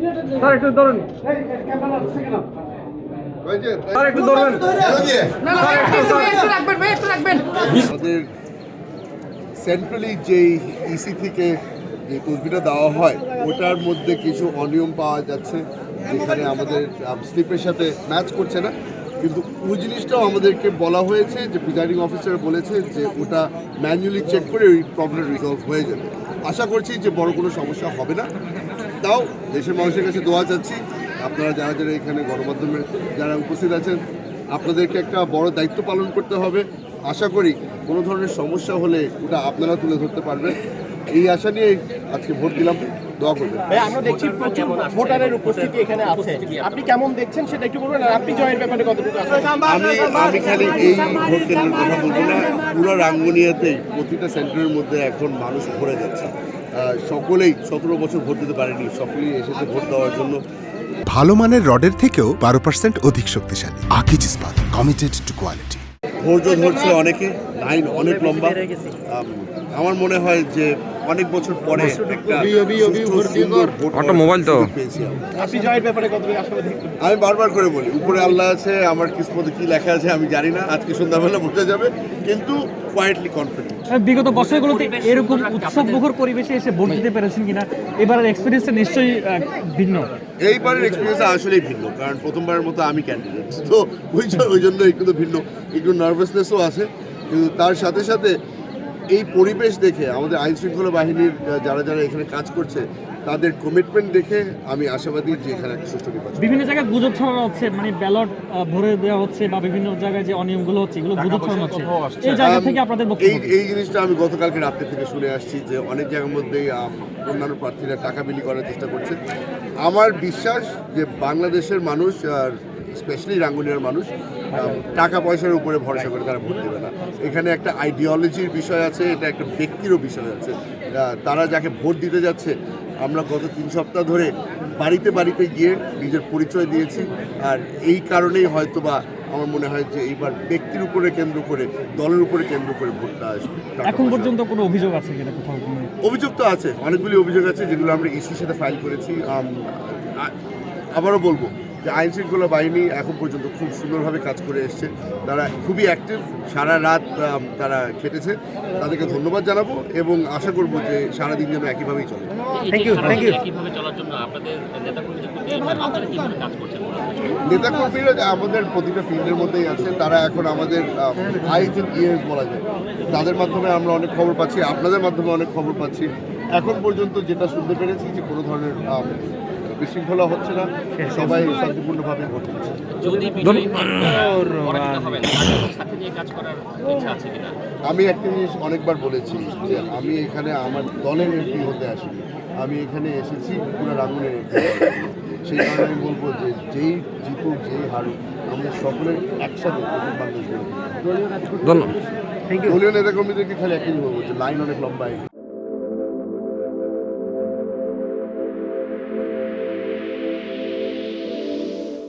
Sir একটু ধরুন, sir একটু ধরবেন, আমাদের সেন্ট্রালি যেই ইসি থেকে যে তসবিটা দেওয়া হয় ওটার মধ্যে কিছু অনিয়ম পাওয়া যাচ্ছে, যেখানে আমাদের স্লিপের সাথে ম্যাচ করছে না। কিন্তু ওই জিনিসটাও আমাদেরকে বলা হয়েছে যে প্রিজাইডিং অফিসার বলেছে যে ওটা ম্যানুয়ালি চেক করে ওই প্রবলেম রিজলভ হয়ে যাবে। আশা করছি যে বড় কোনো সমস্যা হবে না। তাও দেশের মানুষের কাছে দোয়া চাচ্ছি, আপনারা যারা যারা এখানে গণমাধ্যমে যারা উপস্থিত আছেন, আপনাদেরকে একটা বড় দায়িত্ব পালন করতে হবে। আশা করি কোনো ধরনের সমস্যা হলে ওটা আপনারা তুলে ধরতে পারবেন। এই আশা নিয়ে আজকে ভোট দিলাম, দোয়া করবেন। আমরা দেখছি প্রচুর ভোটারের উপস্থিতি এখানে আছে, আপনি কেমন দেখছেন সেটা একটু বলবেন। আর আপনি জয়ের ব্যাপারে কতটুকু আমি খালি এই ভোট কেন্দ্রের কথা বলবো না, পুরো রাঙ্গুনিয়াতেই প্রতিটা সেন্টারের মধ্যে এখন মানুষ ভরে যাচ্ছে। সকলেই 17 বছর ভোট দিতে পারেনি, সকলেই এসেছে ভোট দেওয়ার জন্য। ভালো মানের রডের থেকেও 12% অধিক শক্তিশালী। আকিজ ইস্পাত, কমিটেড টু কোয়ালিটি। ধৈর্য ধরছে অনেকে, লাইন অনেক লম্বা। আমার মনে হয় যে অনেক বছর পরে একটা মোবাইল তো পেয়েছি। আপনি জয়ের ব্যাপারে কতটুকু আশাবাদী? আমি বারবার করে বলি, উপরে আল্লাহ আছে, আমার কিসমতে কি লেখা আছে আমি জানি না, আজকে সন্ধ্যাবেলা বোঝা যাবে, কিন্তু কোয়াইটলি কনফিডেন্ট। বিগত বছরগুলোতে এরকম উৎসবমুখর পরিবেশে এসে ভোট দিতে পেরেছেন কিনা? এবারের এক্সপিরিয়েন্সটা নিশ্চয়ই ভিন্ন। এইবারের এক্সপিরিয়েন্স আসলেই ভিন্ন, কারণ প্রথমবারের মতো আমি ক্যান্ডিডেট, তো ওই জন্য একটু ভিন্ন, একটু নার্ভাসনেসও আছে। কিন্তু তার সাথে সাথে এই পরিবেশ দেখে আমাদের আইন শৃঙ্খলা বাহিনীর যারা যারা এখানে কাজ করছে তাদের কমিটমেন্ট দেখে আমি আশাবাদী যে এখানে একটা সুষ্ঠু নির্বাচন। বিভিন্ন জায়গায় গুজব ছড়ানো হচ্ছে, মানে ব্যালট ভরে দেওয়া হচ্ছে বা বিভিন্ন জায়গায় যে অনিয়মগুলো হচ্ছে এগুলো গুজব ছড়ানো হচ্ছে। এই জায়গা থেকে আপনাদের এই জিনিসটা আমি গতকালকে রাত্রে থেকে শুনে আসছি যে অনেক জায়গার মধ্যেই অন্যান্য প্রার্থীরা টাকা বিলি করার চেষ্টা করছে। আমার বিশ্বাস যে বাংলাদেশের মানুষ আর স্পেশালি রাঙ্গুনিয়ার মানুষ টাকা পয়সার উপরে ভরসা করে তারা ভোট দেবে না। এখানে একটা আইডিওলজির বিষয় আছে, এটা একটা ব্যক্তিরও বিষয় আছে। তারা যাকে ভোট দিতে যাচ্ছে, আমরা গত 3 সপ্তাহ ধরে বাড়িতে বাড়িতে গিয়ে নিজের পরিচয় দিয়েছি। আর এই কারণেই হয়তো বা আমার মনে হয় যে এইবার ব্যক্তির উপরে কেন্দ্র করে, দলের উপরে কেন্দ্র করে ভোটটা আসবে। এখন পর্যন্ত কোনো অভিযোগ আছে কিনা কোথাও? অভিযোগ তো আছে, অনেকগুলি অভিযোগ আছে যেগুলো আমরা ইসির সাথে ফাইল করেছি। আবারও বলবো যে আইন শৃঙ্খলা বাহিনী এখন পর্যন্ত খুব সুন্দরভাবে কাজ করে এসছে, তারা খুবই অ্যাক্টিভ, সারা রাত তারা খেটেছে, তাদেরকে ধন্যবাদ জানাবো এবং আশা করবো যে সারাদিন যেন একইভাবেই চলে। নেতাকর্মীরা আমাদের প্রতিটা ফিল্ডের মধ্যেই আছে, তারা এখন আমাদের আইজ এন্ড ইয়ার্স বলা যায়, তাদের মাধ্যমে আমরা অনেক খবর পাচ্ছি, আপনাদের মাধ্যমে অনেক খবর পাচ্ছি। এখন পর্যন্ত যেটা শুনতে পেরেছি যে কোনো ধরনের বিশৃঙ্খলা হচ্ছে না, সবাই শান্তিপূর্ণভাবে ভোট দিচ্ছে। আমি একটা জিনিস অনেকবার বলেছি যে আমি এখানে আমার দলের এমপি হতে আসিনি, আমি এখানে এসেছি পুরো রাঙ্গুনিয়ার এমপি। সেই কারণে বলবো যে যেই জিতুক যেই হারুক, আমরা সকলের একসাথে বাংলাদেশ। দলীয় নেতাকর্মীদেরকে খালি একই বলবো যে লাইন অনেক লম্বা।